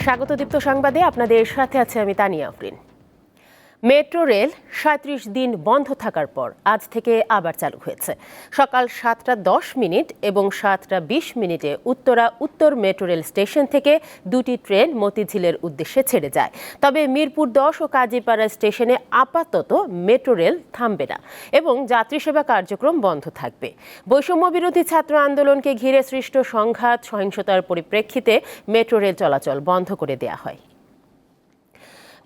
স্বাগত দীপ্ত সংবাদে আপনাদের সাথে আছে আমি তানিয়া আফরিন। মেট্রো রেল ৩৭ দিন বন্ধ থাকার পর আজ থেকে আবার চালু হয়েছে। সকাল ৭টা ১০ এবং ৭টা ২০ উত্তরা উত্তর মেট্রো রেল স্টেশন থেকে দুটি ট্রেন মতিঝিলের উদ্দেশ্যে ছেড়ে যায়। তবে মিরপুর ১০ ও কাজীপাড়া স্টেশনে আপাতত মেট্রো রেল থামবে না এবং যাত্রী সেবা কার্যক্রম বন্ধ থাকবে। বৈষম্য বিরোধী ছাত্র আন্দোলনকে ঘিরে সৃষ্ট সংঘাত সহিংসতার পরিপ্রেক্ষিতে মেট্রো রেল চলাচল বন্ধ করে দেয়া হয়।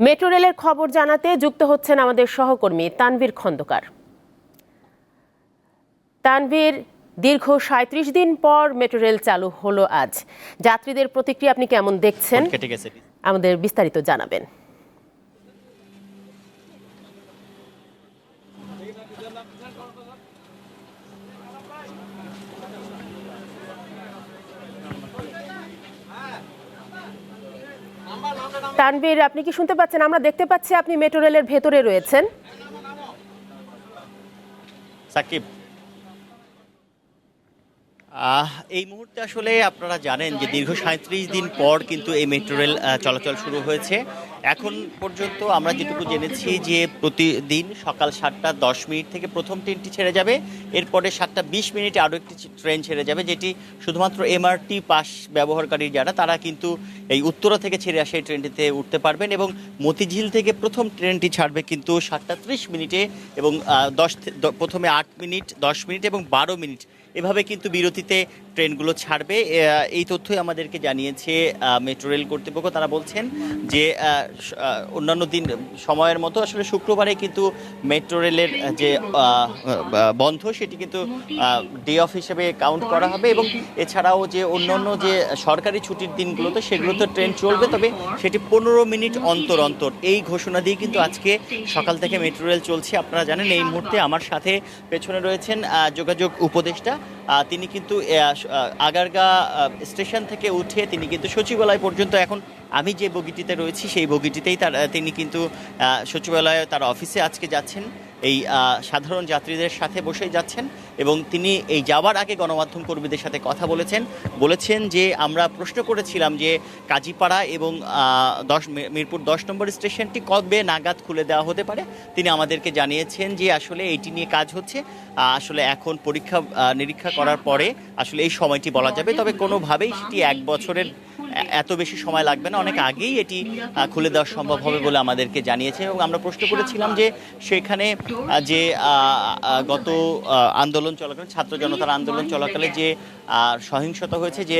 মেট্রো রেলের খবর জানাতে যুক্ত হচ্ছেন আমাদের সহকর্মী তানভীর খন্দকার। তানভীর, দীর্ঘ ৩৭ দিন পর মেট্রো রেল চালু হলো আজ। যাত্রীদের প্রতিক্রিয়া আপনি কেমন দেখছেন, আমাদের বিস্তারিত জানাবেন। তানভীর, আপনি কি শুনতে পাচ্ছেন? আমরা দেখতে পাচ্ছি আপনি মেট্রো রেলের ভেতরে রয়েছেন। সাকিব, এই মুহূর্তে আসলে আপনারা জানেন যে দীর্ঘ ৩৭ দিন পর কিন্তু এই মেট্রো রেল চলাচল শুরু হয়েছে। এখন পর্যন্ত আমরা যেটুকু জেনেছি যে প্রতিদিন সকাল ৭টা ১০ থেকে প্রথম ট্রেনটি ছেড়ে যাবে, এরপরে ৭টা ২০ আরও একটি ট্রেন ছেড়ে যাবে, যেটি শুধুমাত্র এমআরটি পাস ব্যবহারকারী যারা তারা কিন্তু এই উত্তরা থেকে ছেড়ে আসা এই ট্রেনটিতে উঠতে পারবেন। এবং মতিঝিল থেকে প্রথম ট্রেনটি ছাড়বে কিন্তু ৭টা ৩০ এবং প্রথমে ৮ মিনিট, ১০ এবং ১২ এভাবে কিন্তু বিরতিতে ট্রেনগুলো ছাড়বে। এই তথ্যই আমাদেরকে জানিয়েছে মেট্রো রেল কর্তৃপক্ষ। তারা বলছেন যে অন্যান্য দিন সময়ের মতো আসলে শুক্রবারে কিন্তু মেট্রো রেলের যে বন্ধ সেটি কিন্তু ডে অফ হিসেবে কাউন্ট করা হবে এবং এছাড়াও যে অন্যান্য যে সরকারি ছুটির দিনগুলোতে সেগুলোতে ট্রেন চলবে, তবে সেটি ১৫ মিনিট অন্তর অন্তর। এই ঘোষণা দিয়ে কিন্তু আজকে সকাল থেকে মেট্রো রেল চলছে। আপনারা জানেন এই মুহূর্তে আমার সাথে পেছনে রয়েছেন যোগাযোগ উপদেষ্টা। তিনি কিন্তু আগারগাঁ স্টেশন থেকে উঠে তিনি কিন্তু সচিবালয় পর্যন্ত, এখন আমি যে বগিটিতে রয়েছি সেই বগিটিতেই তিনি কিন্তু সচিবালয়ে তার অফিসে আজকে যাচ্ছেন। এই সাধারণ যাত্রীদের সাথে বসেই যাচ্ছেন এবং তিনি এই যাওয়ার আগে গণমাধ্যম কর্মীদের সাথে কথা বলেছেন যে আমরা প্রশ্ন করেছিলাম যে কাজীপাড়া এবং মিরপুর ১০ নম্বর স্টেশনটি কবে নাগাদ খুলে দেওয়া হতে পারে। তিনি আমাদেরকে জানিয়েছেন যে আসলে এইটি নিয়ে কাজ হচ্ছে, আসলে এখন পরীক্ষা নিরীক্ষা করার পরে আসলে এই সময়টি বলা যাবে, তবে কোনোভাবেই সেটি ১ বছরের এত বেশি সময় লাগবে না, অনেক আগেই এটি খুলে দেওয়া সম্ভব হবে বলে আমাদেরকে জানিয়েছে। এবং আমরা প্রশ্ন করেছিলাম যে সেখানে যে গত আন্দোলন চলাকালীন, ছাত্র জনতার আন্দোলন চলাকালে যে সহিংসতা হয়েছে, যে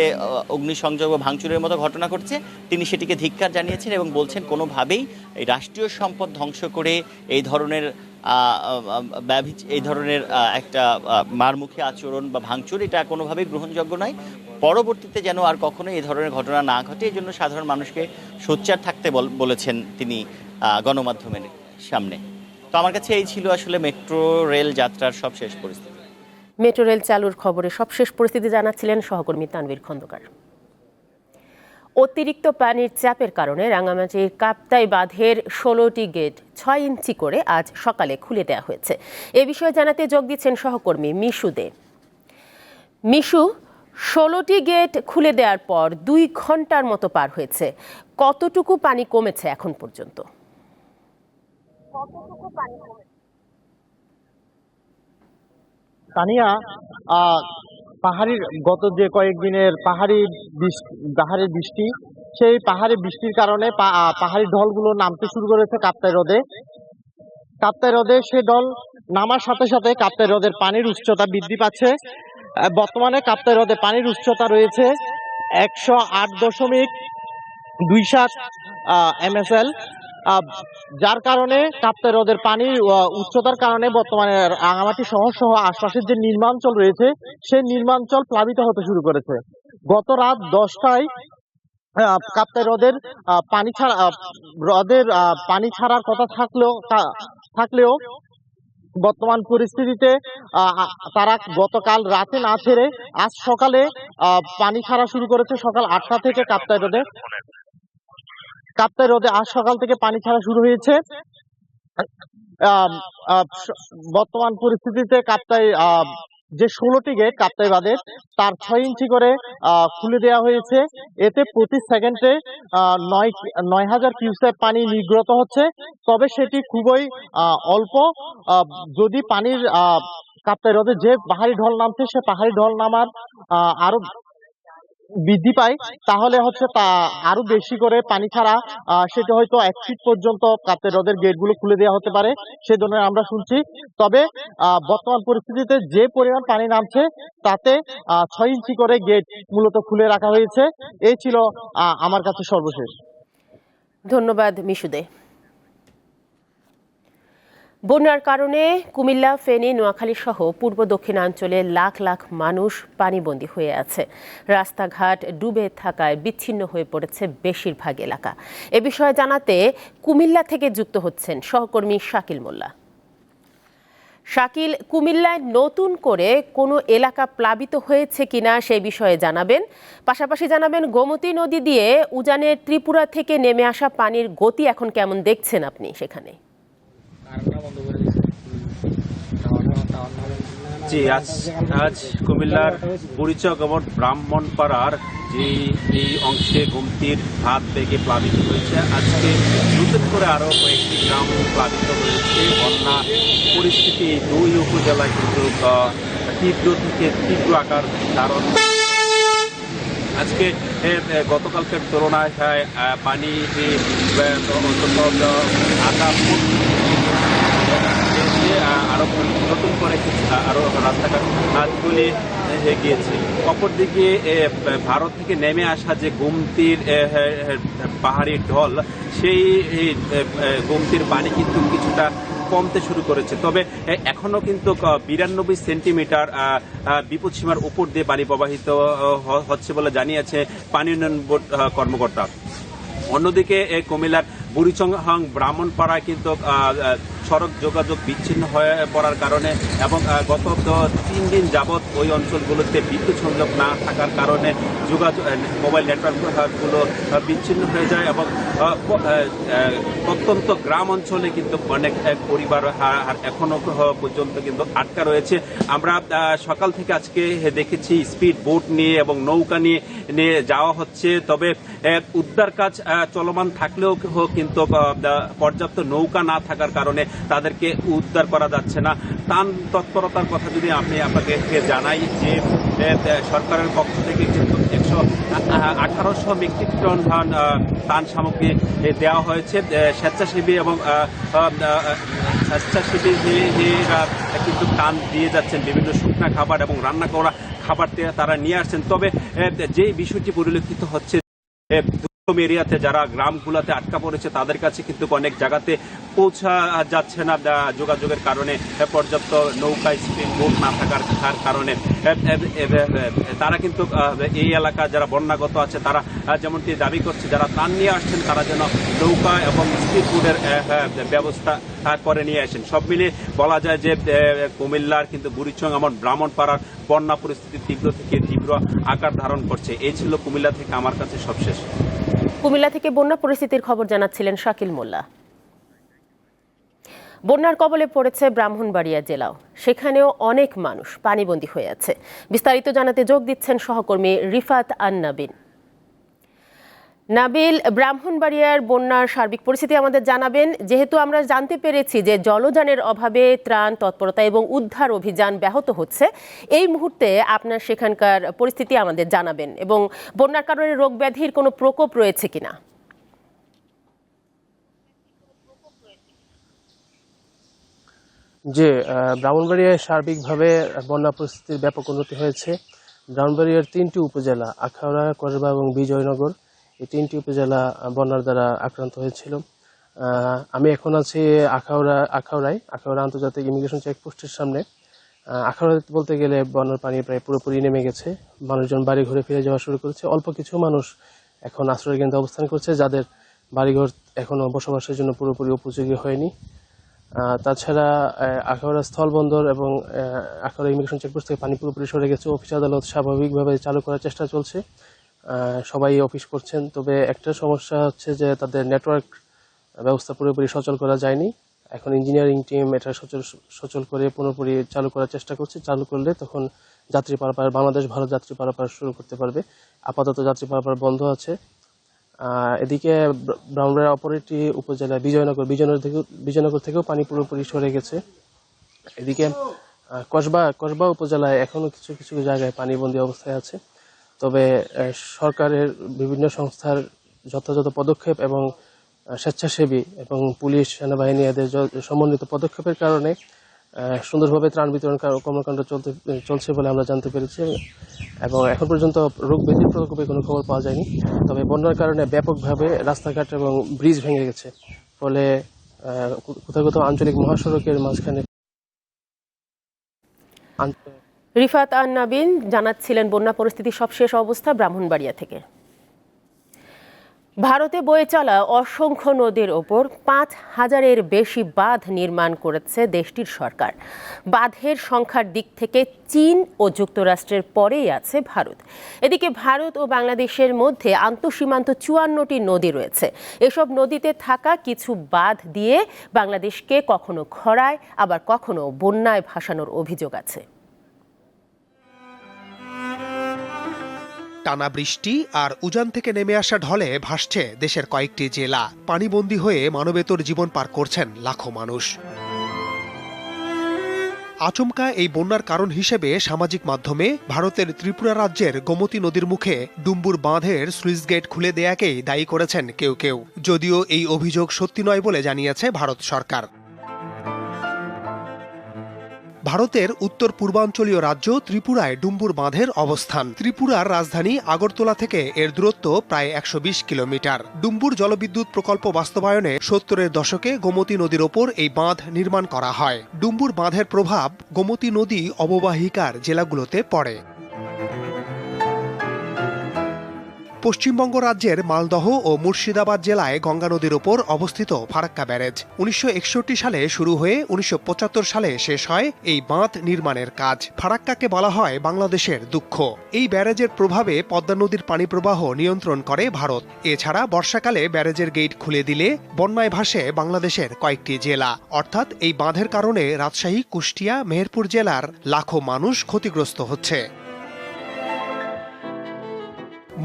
অগ্নিসংযোগ বা ভাঙচুরের মতো ঘটনা ঘটছে, তিনি সেটিকে ধিক্কার জানিয়েছেন এবং বলছেন কোনোভাবেই এই রাষ্ট্রীয় সম্পদ ধ্বংস করে এই ধরনের একটা মারমুখী আচরণ বা ভাঙচুর এটা কোনোভাবেই গ্রহণযোগ্য নয়। পরবর্তীতে যেন আর কখনো এই ধরনের ঘটনা না ঘটে, এই জন্য সাধারণ মানুষকে সোচ্চার থাকতে বলেছেন তিনি গণমাধ্যমের সামনে। তো আমার কাছে এই ছিল আসলে মেট্রো রেল যাত্রার সবশেষ পরিস্থিতি। মেট্রো রেল চালুর খবরে সবশেষ পরিস্থিতি জানাচ্ছিলেন সহকর্মী তানভীর খন্দকার। অতিরিক্ত পানির চাপের কারণে রাঙামাটির কাপ্তাই বাঁধের ১৬টি গেট ৬ ইঞ্চি করে আজ সকালে খুলে দেওয়া হয়েছে। এ বিষয়ে জানাতে যোগ দিচ্ছেন সহকর্মী মিশু দে। মিশু, ১৬টি গেট খুলে দেওয়ার পর ২ ঘন্টার মতো পার হয়েছে, কতটুকু পানি কমেছে এখন পর্যন্ত? তানিয়া, পাহাড়ির গত যে কয়েকদিনের পাহাড়ি বৃষ্টি, সেই পাহাড়ি বৃষ্টির কারণে পাহাড়ি ঢলগুলো নামতে শুরু করেছে কাপ্তাই হ্রদে। সে ঢল নামার সাথে সাথে কাপ্তাই হ্রদের পানির উচ্চতা বৃদ্ধি পাচ্ছে। বর্তমানে কাপ্তাই হ্রদে পানির উচ্চতা রয়েছে ১০৮.২৭ MSL, যার কারণে কাপ্তাই হ্রদের পানির উচ্চতার কারণে বর্তমানে রাঙামাটি শহর সহ আশপাশের যে নির্মাঞ্চল রয়েছে সেই নির্মাঞ্চল প্লাবিত হতে শুরু করেছে। গত রাত 10টায় কাপ্তাই হ্রদের পানি ছাড়ার কথা থাকলেও বর্তমান পরিস্থিতিতে তারা গতকাল রাতে না ছেড়ে আজ সকালে পানি ছাড়া শুরু করেছে। সকাল 8টা থেকে কাপ্তাই হ্রদে আজ সকাল থেকে পানি ছাড়া শুরু হয়েছে। বর্তমান পরিস্থিতিতে কাপ্তাই যে 16টি গেট কাপ্তাই বাঁধের তার 6 ইঞ্চি করে খুলে দেওয়া হয়েছে। এতে প্রতি সেকেন্ডে 9,000 কিউসেক পানি নির্গত হচ্ছে। তবে সেটি খুবই অল্প। যদি পানির কাপ্তাই হ্রদে যে পাহাড়ি ঢল নামছে সে পাহাড়ি ঢল নামার আরো বৃদ্ধি পায়, তাহলে হচ্ছে তা আরো বেশি করে পানি ছাড়া সেটা হয়তো 1 ফিট পর্যন্ত কাপ্তাই হ্রদের গেটগুলো খুলে দেওয়া হতে পারে, সে ধরনের আমরা শুনছি। তবে বর্তমান পরিস্থিতিতে যে পরিমাণ পানি নামছে তাতে 6 ইঞ্চি করে গেট মূলত খুলে রাখা হয়েছে। এই ছিল আমার কাছে সর্বশেষ। ধন্যবাদ মিশুদে। বন্যার কারণে কুমিল্লা, ফেনী, নোয়াখালী সহ পূর্ব দক্ষিণাঞ্চলে লাখ লাখ মানুষ পানিবন্দী হয়ে আছে। রাস্তাঘাট ডুবে থাকায় বিচ্ছিন্ন হয়ে পড়েছে বেশিরভাগ এলাকা। এ বিষয়ে জানাতে কুমিল্লা থেকে যুক্ত হচ্ছেন সহকর্মী শাকিল মোল্লা। শাকিল, কুমিল্লায় নতুন করে কোনো এলাকা প্লাবিত হয়েছে কিনা সেই বিষয়ে জানাবেন, পাশাপাশি জানাবেন গোমতী নদী দিয়ে উজানের ত্রিপুরা থেকে নেমে আসা পানির গতি এখন কেমন দেখছেন আপনি সেখানে? জি, আজ কুমিল্লার বুড়িচক এবং ব্রাহ্মণপাড়ার যে এই অংশে গোমতীর হাত থেকে প্লাবিত হয়েছে, আজকে নতুন করে আরো কয়েকটি গ্রাম প্লাবিত হয়েছে। বন্যা পরিস্থিতি দুই উপজেলায় কিন্তু তীব্র থেকে তীব্র আকার ধারণ। আজকে গতকালকের তুলনায় পানি অন্তত আরো নতুন করে আরো রাস্তাঘাটগুলি গিয়েছে। অপরদিকে ভারত থেকে নেমে আসা যে গোমতীর পাহাড়ি ঢল, সেই গোমতীর পানি কিন্তু কিছুটা কমতে শুরু করেছে। তবে এখনো কিন্তু 92 সেন্টিমিটার বিপদসীমার উপর দিয়ে পানি প্রবাহিত হচ্ছে বলে জানিয়েছে পানি উন্নয়ন বোর্ড কর্মকর্তা। অন্যদিকে কুমিল্লার বুড়িচং ব্রাহ্মণপাড়ায় কিন্তু সড়ক যোগাযোগ বিচ্ছিন্ন হয়ে পড়ার কারণে এবং গত 3 দিন যাবৎ ওই অঞ্চলগুলোতে বিদ্যুৎ সংযোগ না থাকার কারণে যোগাযোগ মোবাইল নেটওয়ার্কগুলো বিচ্ছিন্ন হয়ে যায় এবং প্রত্যন্ত গ্রাম অঞ্চলে কিন্তু অনেক পরিবার এখনো পর্যন্ত কিন্তু আটকা রয়েছে। আমরা সকাল থেকে আজকে দেখেছি স্পিড বোট নিয়ে এবং নৌকা নিয়ে যাওয়া হচ্ছে। তবে উদ্ধার কাজ চলমান থাকলেও কিন্তু পর্যাপ্ত নৌকা না থাকার কারণে তাদেরকে উদ্ধার করা যাচ্ছে না। ত্রাণ তৎপরতার কথা যদি আপনাকে জানাই যে সরকারের পক্ষ থেকে কিন্তু 1800 মেট্রিক টন ত্রাণ সামগ্রী দেওয়া হয়েছে। স্বেচ্ছাসেবী এবং স্বেচ্ছাসেবীরা কিন্তু ত্রাণ দিয়ে যাচ্ছেন, বিভিন্ন শুকনা খাবার এবং রান্না করা খাবার তারা নিয়ে আসছেন। তবে যে বিষয়টি পরিলক্ষিত হচ্ছে, এরিয়াতে যারা গ্রামগুলোতে আটকা পড়েছে তাদের কাছে কিন্তু অনেক জায়গাতে পৌঁছা যাচ্ছে না যোগাযোগের কারণে, পর্যাপ্ত নৌকা স্পিড বোট না থাকার কারণে। তারা কিন্তু এই এলাকা যারা বন্যাগত আছে তারা যেমনটি দাবি করছে, যারা ত্রাণ নিয়ে আসছেন তারা যেন নৌকা এবং স্পিড বোটের ব্যবস্থা করে নিয়ে আসেন। সব মিলে বলা যায় যে কুমিল্লার কিন্তু বুড়িচং এবং ব্রাহ্মণপাড়ার বন্যা পরিস্থিতি তীব্র থেকে তীব্র আকার ধারণ করছে। এই ছিল কুমিল্লা থেকে আমার কাছে সবশেষ। কুমিল্লা থেকে বন্যা পরিস্থিতির খবর জানাচ্ছিলেন শাকিল মোল্লা। বন্যার কবলে পড়েছে ব্রাহ্মণবাড়িয়া জেলাও, সেখানেও অনেক মানুষ পানিবন্দী হয়ে আছে। বিস্তারিত জানাতে যোগ দিচ্ছেন সহকর্মী রিফাত নাবিল। নাবিল, ব্রাহ্মণবাড়িয়ার বন্যার সার্বিক পরিস্থিতি আমাদের জানাবেন। যেহেতু আমরা জানতে পেরেছি যে জলযানের অভাবে ত্রাণ তৎপরতা এবং উদ্ধার অভিযান ব্যাহত হচ্ছে, এই মুহূর্তে আপনার সেখানকার পরিস্থিতি আমাদের জানাবেন এবং বন্যার কারণে রোগ ব্যাধির কোনো প্রকোপ রয়েছে কিনা। যে ব্রাহ্মণবাড়িয়ায় সার্বিকভাবে বন্যা পরিস্থিতির ব্যাপক উন্নতি হয়েছে। ব্রাহ্মণবাড়িয়ার 3টি উপজেলা আখাউড়া, করবা এবং বিজয়নগর, এই 3টি উপজেলা বন্যার দ্বারা আক্রান্ত হয়েছিল। আমি এখন আছি আখাউড়ায় আন্তর্জাতিক ইমিগ্রেশন চেকপোস্টের সামনে। আখাউড়া বলতে গেলে বন্যার পানি প্রায় পুরোপুরি নেমে গেছে, মানুষজন বাড়ি ঘরে ফিরে যাওয়া শুরু করেছে। অল্প কিছু মানুষ এখন আশ্রয় কেন্দ্রে অবস্থান করছে, যাদের বাড়িঘর এখনো বসবাসের জন্য পুরোপুরি উপযোগী হয়নি। তাছাড়া আখাউড়া স্থলবন্দর এবং আখাউড়া ইমিগ্রেশন চেকপোস্ট থেকে পানি পুরোপুরি সরে গেছে। অফিস আদালত স্বাভাবিকভাবে চালু করার চেষ্টা চলছে, সবাই অফিস করছেন। তবে একটা সমস্যা হচ্ছে যে তাদের নেটওয়ার্ক ব্যবস্থা পুরোপুরি সচল করা যায়নি। এখন ইঞ্জিনিয়ারিং টিম এটা সচল করে পুরোপুরি চালু করার চেষ্টা করছে। চালু করলে তখন যাত্রী পারাপার, বাংলাদেশ ভারত যাত্রী পারাপার শুরু করতে পারবে। আপাতত যাত্রী পারাপার বন্ধ আছে। এদিকে ব্রাহ্মণবাড়িয়া অপর একটি উপজেলা বিজয়নগর থেকেও পানি পুরোপুরি সরে গেছে। এদিকে কসবা উপজেলায় এখনো কিছু কিছু জায়গায় পানিবন্দী অবস্থায় আছে। তবে সরকারের বিভিন্ন সংস্থার যথাযথ পদক্ষেপ এবং স্বেচ্ছাসেবী এবং পুলিশ সেনাবাহিনী এদের সমন্বিত পদক্ষেপের কারণে সুন্দরভাবে ত্রাণ বিতরণ কর্মকাণ্ড চলছে বলে আমরা জানতে পেরেছি। এবং এখন পর্যন্ত রোগ ব্যাধির প্রকোপে কোনো খবর পাওয়া যায়নি। তবে বন্যার কারণে ব্যাপকভাবে রাস্তাঘাট এবং ব্রিজ ভেঙে গেছে, ফলে কোথাও কোথাও আঞ্চলিক মহাসড়কের মাঝখানে। রিফাত আন নাবিন জানাচ্ছিলেন বন্যা পরিস্থিতির সবশেষ অবস্থা ব্রাহ্মণবাড়িয়া থেকে। ভারতে বয়ে চলা অসংখ্য নদীর ওপর ৫,০০০-এর বেশি বাঁধ নির্মাণ করেছে দেশটির সরকার। বাঁধের সংখ্যার দিক থেকে চীন ও যুক্তরাষ্ট্রের পরেই আছে ভারত। এদিকে ভারত ও বাংলাদেশের মধ্যে আন্তঃসীমান্ত ৫৪টি নদী রয়েছে। এসব নদীতে থাকা কিছু বাঁধ দিয়ে বাংলাদেশকে কখনো খরায় আবার কখনো বন্যায় ভাসানোর অভিযোগ আছে। টানা বৃষ্টি আর উজান থেকে নেমে আসা ঢলে ভাসছে দেশের কয়েকটি জেলা। পানিবন্দী হয়ে মানবেতর জীবন পার করছেন লাখো মানুষ। আচমকা এই বন্যার কারণ হিসেবে সামাজিক মাধ্যমে ভারতের ত্রিপুরা রাজ্যের গোমতী নদীর মুখে ডুম্বুর বাঁধের স্লুইস গেট খুলে দেয়াকেই দায়ী করেছেন কেউ কেউ, যদিও এই অভিযোগ সত্যি নয় বলে জানিয়েছে ভারত সরকার। ভারতের উত্তর পূর্বাঞ্চলীয় রাজ্য ত্রিপুরায় ডুম্বুর বাঁধের অবস্থান। ত্রিপুরার রাজধানী আগরতলা থেকে এর দূরত্ব প্রায় ১২০ কিলোমিটার। ডুম্বুর জলবিদ্যুৎ প্রকল্প বাস্তবায়নে ৭০-এর দশকে গোমতী নদীর ওপর এই বাঁধ নির্মাণ করা হয়। ডুম্বুর বাঁধের প্রভাব গোমতী নদী অববাহিকার জেলাগুলোতে পড়ে। পশ্চিমবঙ্গ রাজ্যের মালদহ ও মুর্শিদাবাদ জেলায় গঙ্গা নদীর ওপর অবস্থিত ফারাক্কা ব্যারেজ ১৯৬১ সালে শুরু হয়ে ১৯৭৫ সালে শেষ হয় এই বাঁধ নির্মাণের কাজ। ফারাক্কাকে বলা হয় বাংলাদেশের দুঃখ। এই ব্যারেজের প্রভাবে পদ্মা নদীর পানি প্রবাহ নিয়ন্ত্রণ করে ভারত। এছাড়া বর্ষাকালে ব্যারেজের গেট খুলে দিলে বন্যায় ভাসে বাংলাদেশের কয়েকটি জেলা। অর্থাৎ এই বাঁধের কারণে রাজশাহী, কুষ্টিয়া, মেহেরপুর জেলার লাখো মানুষ ক্ষতিগ্রস্ত হচ্ছে।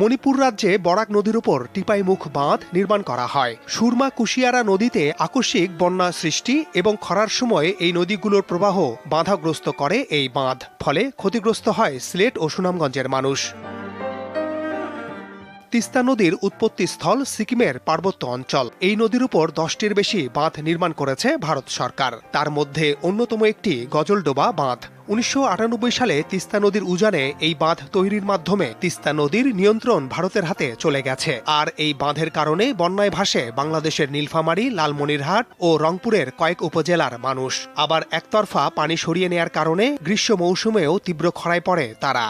মণিপুর রাজ্যে বরাক নদীর উপর টিপাইমুখ বাঁধ নির্মাণ করা হয়। সুরমা কুশিয়ারা নদীতে আকস্মিক বন্যা সৃষ্টি এবং খরার সময় এই নদীগুলোর প্রবাহ বাধাগ্রস্ত করে এই বাঁধ। ফলে ক্ষতিগ্রস্ত হয় সিলেট ও সুনামগঞ্জের মানুষ। তিস্তা নদীর উৎপত্তিস্থল সিকিমের পার্বত্য অঞ্চল। এই নদীর উপর ১০টির বেশি বাঁধ নির্মাণ করেছে ভারত সরকার। তার মধ্যে অন্যতম একটি গজলডোবা বাঁধ। ১৯৯৮ সালে তিস্তা নদীর উজানে এই বাঁধ তৈরির মাধ্যমে তিস্তা নদীর নিয়ন্ত্রণ ভারতের হাতে চলে গেছে। আর এই বাঁধের কারণে বন্যায় ভাসে বাংলাদেশের নীলফামারী, লালমনিরহাট ও রংপুরের কয়েক উপজেলার মানুষ। আবার একতরফা পানি সরিয়ে নেয়ার কারণে গ্রীষ্ম মৌসুমেও তীব্র খরায় পড়ে তারা।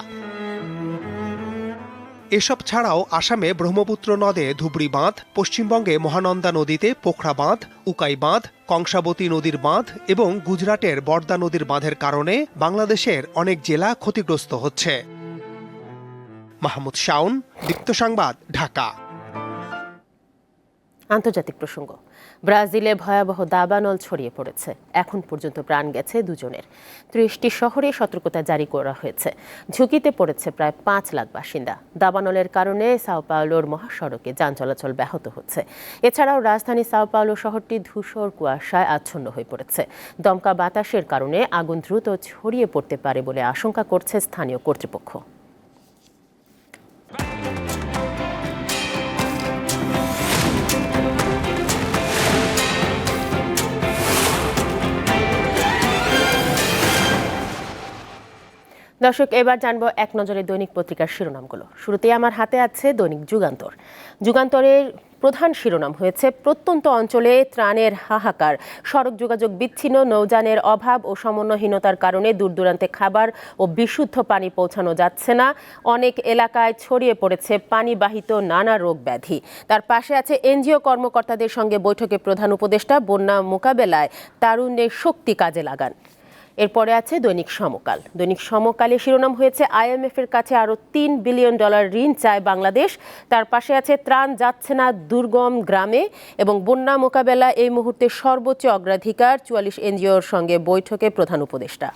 এসব ছাড়াও আসামে ব্রহ্মপুত্র নদে ধুবড়ি বাঁধ, পশ্চিমবঙ্গে মহানন্দা নদীতে পোখরা বাঁধ, উকাই বাঁধ, কংসাবতী নদীর বাঁধ এবং গুজরাটের বর্দা নদীর বাঁধের কারণে বাংলাদেশের অনেক জেলা ক্ষতিগ্রস্ত হচ্ছে। মাহমুদ শাওন, দীপ্ত সংবাদ, ঢাকা। আন্তর্জাতিক প্রসঙ্গ। ব্রাজিলে ভয়াবহ দাবানল ছড়িয়ে পড়েছে। এখন পর্যন্ত প্রাণ গেছে ২ জনের। ৩০টি শহরে সতর্কতা জারি করা হয়েছে। ঝুঁকিতে পড়েছে প্রায় ৫ লাখ বাসিন্দা। দাবানলের কারণে সাও পাওলোর মহাসড়কে যান চলাচল ব্যাহত হচ্ছে। এছাড়াও রাজধানী সাও পাওলো শহরটি ধূসর কুয়াশায় আচ্ছন্ন হয়ে পড়েছে। দমকা বাতাসের কারণে আগুন দ্রুত ছড়িয়ে পড়তে পারে বলে আশঙ্কা করছে স্থানীয় কর্তৃপক্ষ। দর্শক, এবার জানবো এক নজরে দৈনিক পত্রিকার শিরোনামগুলো। শুরুতেই আমার হাতে আছে দৈনিক যুগান্তর। যুগান্তরের প্রধান শিরোনাম হয়েছে প্রত্যন্ত অঞ্চলে ত্রাণের হাহাকার। সড়ক যোগাযোগ বিচ্ছিন্ন, নৌযানের অভাব ও সমন্বয়হীনতার কারণে দূরদূরান্তে খাবার ও বিশুদ্ধ পানি পৌঁছানো যাচ্ছে না। অনেক এলাকায় ছড়িয়ে পড়েছে পানিবাহিত নানা রোগ ব্যাধি। তার পাশে আছে এনজিও কর্মকর্তাদের সঙ্গে বৈঠকে প্রধান উপদেষ্টা, বন্যা মোকাবেলায় তারুণ্যের শক্তি কাজে লাগান। এরপরে আছে দৈনিক সমকাল। দৈনিক সমকালে শিরোনাম হয়েছে IMF এর কাছে আরও $3 বিলিয়ন ঋণ চায় বাংলাদেশ। তার পাশে আছে ত্রাণ যাচ্ছে না দুর্গম গ্রামে এবং বন্যা মোকাবেলা এই মুহূর্তে সর্বোচ্চ অগ্রাধিকার, 44 এনজিওর সঙ্গে বৈঠকে প্রধান উপদেষ্টা।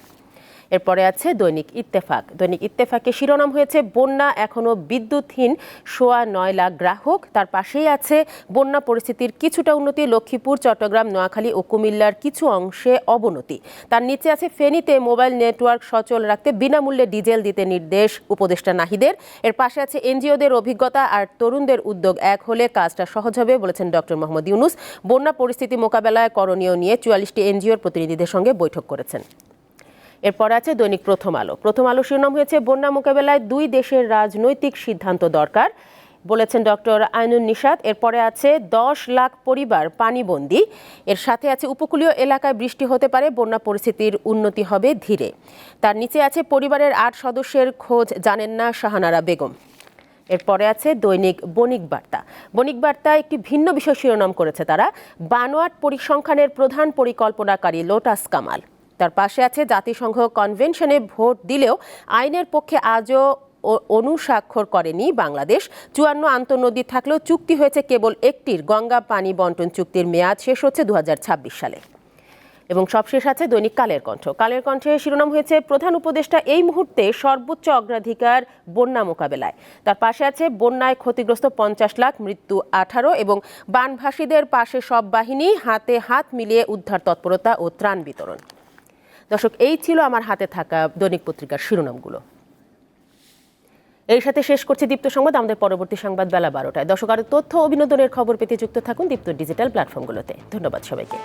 এরপরে আছে দৈনিক ইত্তেফাক। দৈনিক ইত্তেফাকে শিরোনাম হয়েছে বন্যা এখনও বিদ্যুৎহীন 9.9 লাখ গ্রাহক। তার পাশেই আছে বন্যা পরিস্থিতির কিছুটা উন্নতি, লক্ষ্মীপুর, চট্টগ্রাম, নোয়াখালী ও কুমিল্লার কিছু অংশে অবনতি। তার নিচে আছে ফেনীতে মোবাইল নেটওয়ার্ক সচল রাখতে বিনামূল্যে ডিজেল দিতে নির্দেশ উপদেষ্টা নাহিদের। এর পাশে আছে এনজিওদের অভিজ্ঞতা আর তরুণদের উদ্যোগ এক হলে কাজটা সহজ হবে বলেছেন ডক্টর মোহাম্মদ ইউনূস। বন্যা পরিস্থিতি মোকাবেলায় করণীয় নিয়ে 44টি এনজিওর প্রতিনিধিদের সঙ্গে বৈঠক করেছেন। এরপর আছে দৈনিক প্রথম আলো। প্রথম আলো শিরোনাম হয়েছে বন্যা মোকাবেলায় দুই দেশের রাজনৈতিক সিদ্ধান্ত দরকার বলেছেন ডক্টর আইনুন নিশাত। এরপরে আছে 10 লাখ পরিবার পানিবন্দী। এর সাথে আছে উপকূলীয় এলাকায় বৃষ্টি হতে পারে, বন্যা পরিস্থিতির উন্নতি হবে ধীরে। তার নিচে আছে পরিবারের 8 সদস্যের খোঁজ জানেন না শাহানারা বেগম। এরপরে আছে দৈনিক বণিক বার্তা। বণিক বার্তা একটি ভিন্ন বিষয় শিরোনাম করেছে তারা, বানোয়াট পরিসংখ্যানের প্রধান পরিকল্পনাকারী লোটাস কামাল। তার পাশে আছে জাতিসংঘ কনভেনশনে ভোট দিলেও আইনের পক্ষে আজও অনুস্বাক্ষর করেনি বাংলাদেশ। 54 আন্তঃনদী থাকলেও চুক্তি হয়েছে কেবল একটির, গঙ্গা পানি বন্টন চুক্তির মেয়াদ শেষ হচ্ছে 2026 সালে। এবং সবশেষ আছে দৈনিক কালের কণ্ঠ। কালের কণ্ঠে শিরোনাম হয়েছে প্রধান উপদেষ্টা এই মুহূর্তে সর্বোচ্চ অগ্রাধিকার বন্যা মোকাবেলায়। তার পাশে আছে বন্যায় ক্ষতিগ্রস্ত 50 লাখ, মৃত্যু 18 এবং বানভাসীদের পাশে সব বাহিনী, হাতে হাত মিলিয়ে উদ্ধার তৎপরতা ও ত্রাণ বিতরণ। দর্শক, এই ছিল আমার হাতে থাকা দৈনিক পত্রিকার শিরোনামগুলো। এর সাথে শেষ করছি দীপ্ত সংবাদ। আমাদের পরবর্তী সংবাদ বেলা 12টায়। দর্শক, আরও তথ্য ও বিনোদনের খবর পেতে যুক্ত থাকুন দীপ্ত ডিজিটাল প্ল্যাটফর্মগুলোতে। ধন্যবাদ সবাইকে।